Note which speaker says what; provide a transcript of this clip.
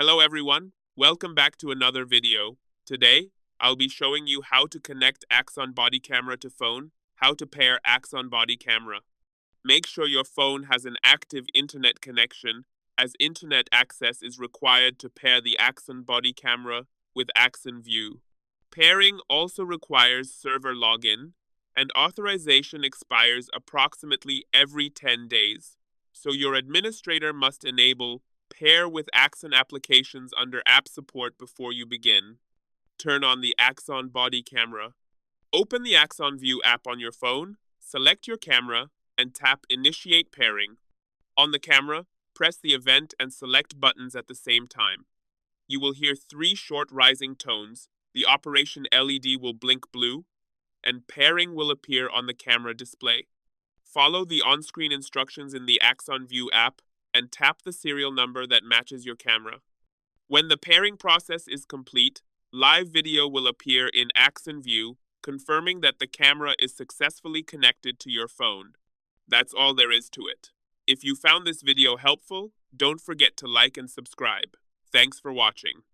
Speaker 1: Hello everyone, welcome back to another video. Today, I'll be showing you how to connect Axon body camera to phone, how to pair Axon body camera. Make sure your phone has an active internet connection, as internet access is required to pair the Axon body camera with Axon View. Pairing also requires server login, and authorization expires approximately every 10 days. So your administrator must enable Pair with Axon applications under App Support before you begin. Turn on the Axon body camera. Open the Axon View app on your phone, select your camera, and tap Initiate Pairing. On the camera, press the event and select buttons at the same time. You will hear 3 short rising tones, the operation LED will blink blue, and pairing will appear on the camera display. Follow the on-screen instructions in the Axon View app and tap the serial number that matches your camera. When the pairing process is complete, live video will appear in Axon View, confirming that the camera is successfully connected to your phone. That's all there is to it. If you found this video helpful, don't forget to like and subscribe. Thanks for watching.